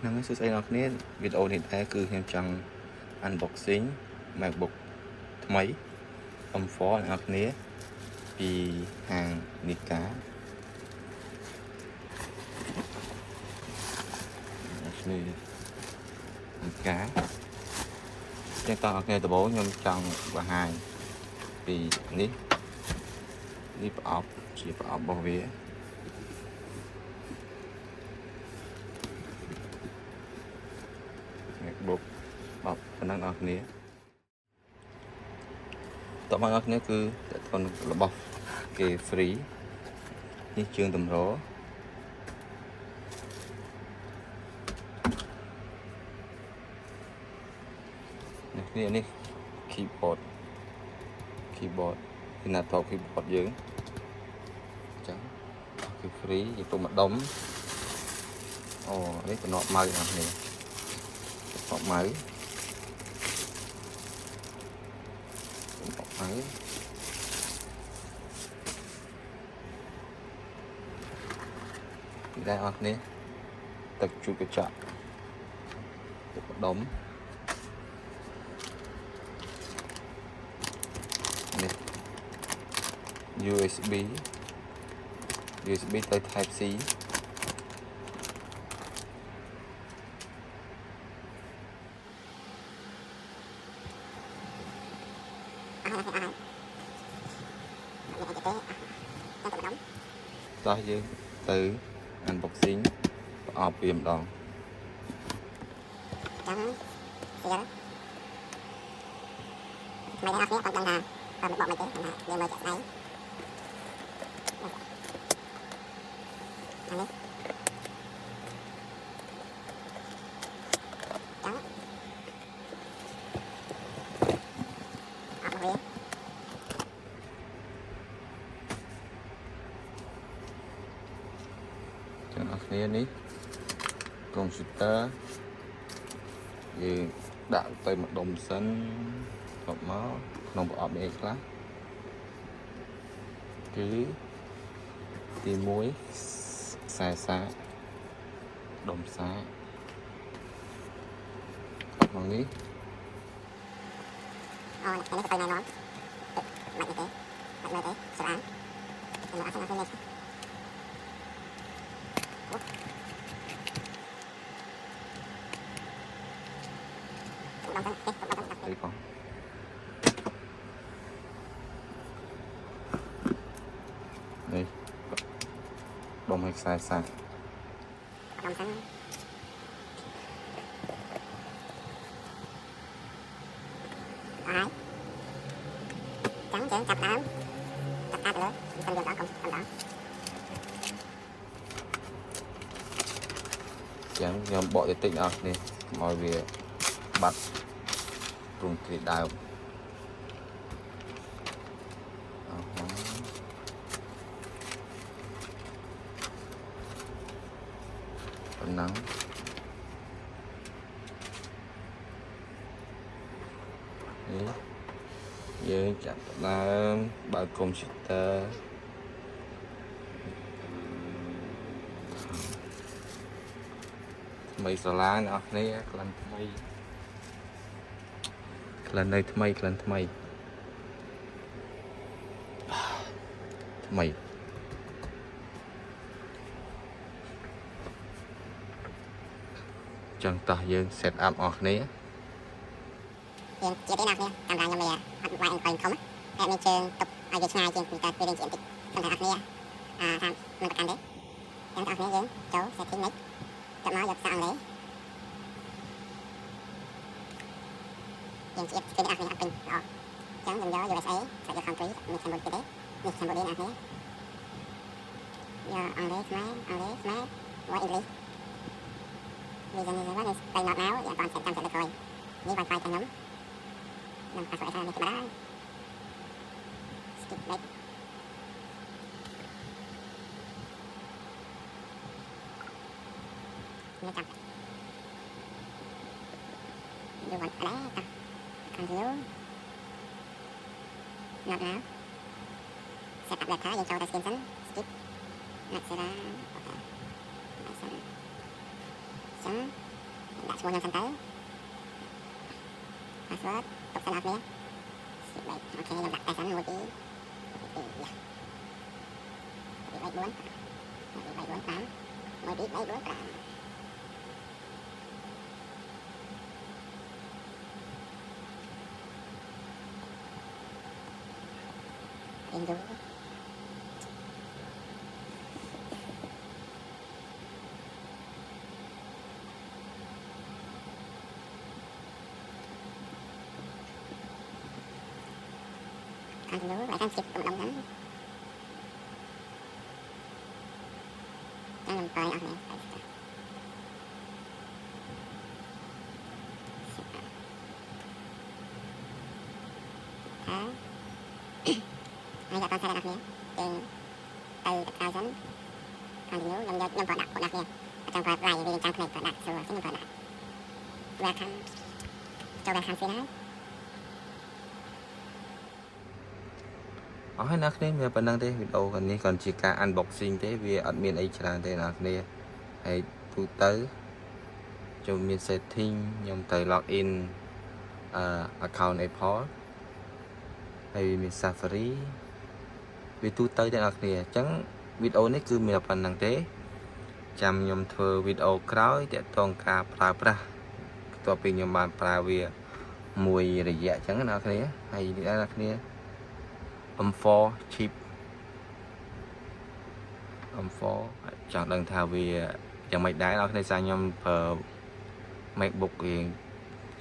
năng cái sự nó kia video này ta cứ hiện chẳng unboxing MacBook máy âm phó nó kia vì hàng Nika này cá trên tao nghe từ bố nhưng chẳng và hai vì ní ní bảo chỉ bảo bảo vệ MacBook bọc phần năng ở này tao mang ở này cứ để con là bọc cái free như trường tầm đóនេះ keyboard គឺណាត keyboard យើងអញ្ចឹងគឺ free យើងទុំម្ដុំអូនេះតំណក់ម៉ៅអស់នេះតំណក់ម៉ៅពីដែរអស់នេះទឹកជូតកញ្ចក់ទុកម្ដុំUSB ទៅ Type C តោះយើងទៅ unboxing ប្រអប់វាម្ដងចាំស្គាល់មិនដែរអត់គ្នាអត់ដឹងថាបកមិនទេយើងមើលចាក់ដៃនេះចាំអត់វាចាំអស់គ្នានេះកុំព្យូទ័រយើងដាក់ទៅម្ដុំសិនមកក្នុងប្រអប់នេះខ្លះគឺទី1ខ្សែសាកដុំសាកមកនេះអូនេះទៅណែនាំបាច់ទេស្រាខ្ញុំអត់ស្គាល់នេះđây con đây bông hay sai sai trắng trắng chặt đá được con đường đó con đó trắng nhom bỏ cái tinh ọc đi mọi việc bắt rung thì đào phần nắngយើងចាក់ដើមបើកកុំព្យូទ័រថ្មីស្រឡាញ់អ្នកនរគ្នាក្លិនថ្មីក្លិននៅថ្មីក្លិនថ្មីចឹងតោះយើង set up អស់គ្នាយើងជាទីណាគ្នាកាមេរ៉ាខ្ញុំវាអត់វាយអង្គុយធំតែមានជើងទុកឲ្យវាឆ្ងាយជាងពីតែពេលរៀនជាបន្តិចខ្ញុំថាអស់គ្នាថាមិនប្រកាន់ទេចឹងអស់គ្នាយើងចូល setting នេះចាប់មកយកសាកអង់គ្លេសយើងជិះពីអស់គ្នាអត់ពេញល្អចឹងយើងយក USA សាច់យក country នេះ Cambodia ទេនេះ Cambodia អស់គ្នាយកអង់គ្លេសខ្មែរ what English reason is one is stay not now យ៉ាងគាត់ចាំទៅក្រោយនេះ Wi-Fi ខាងខ្ញុំនឹងpassword ថានេះបាន skip back នេះចាំយកបាត់ដែរតា continue not now set up data យើងចូលតែ skin សិន skip next អូខេ ចឹង ឈ្មោះខ្ញុំសិនទៅ password ទុកសិនអត់គ្នាអូខេខ្ញុំដាក់តែសិន1 2 3 4 5 1 2 3 4 5 1 2 3 4 5 រៀនយូរខាងនោះlại đang chụp cộng đồng đó đang làm bài ở này hả ai giờ con sẽ đặt nè tiền từ đặt cao dẫn còn nếu nhầm nhầm vào đặt của đặt nè trong vào vài vì trong này vào đặt rồi xin vào đặt về khăn cho về khăn phía đấy អស់ហើយអ្នកគ្នាមានប៉ុណ្្នឹងទេវីដេអូនេះcònជាការ unboxing ទេវាអត់មានអីច្រើនទេអ្នកគ្នាហើយទូទៅចូលមាន setting ខ្ញុំទៅ log in account Apple ហើយមាន Safari វាទូទៅទេអ្នកគ្នាអញ្ចឹងវីដេអូនេះគឺមានប៉ុណ្្នឹងទេចាំខ្ញុំធ្វើវីដេអូក្រោយទាក់ទងការប្រើប្រាស់បន្ទាប់ពីខ្ញុំបានប្រើវាមួយរយៈអញ្ចឹងអ្នកគ្នាហើយអ្នកគ្នាM4 chip M4 ចង់ដឹងថាវាយ៉ាងម៉េចដែរអ្នកគ្នាសារខ្ញុំប្រើ MacBook រៀង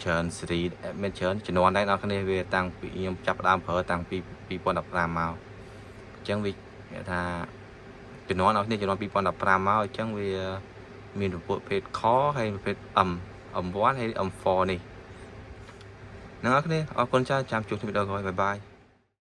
ច្រើន series មានច្រើនជំនាន់ដែរអ្នកគ្នាវាតាំងពីខ្ញុំចាប់ផ្ដើមប្រើតាំងពី2015មកអញ្ចឹងវាថាជំនាន់អ្នកគ្នាជំនាន់2015មកអញ្ចឹងវាមានប្រភេទ Core ហើយប្រភេទ M1 ហើយ M4 នេះអ្នកគ្នាអរគុណច្រើនចាំជួបក្នុងវីដេអូក្រោយបាយបាយ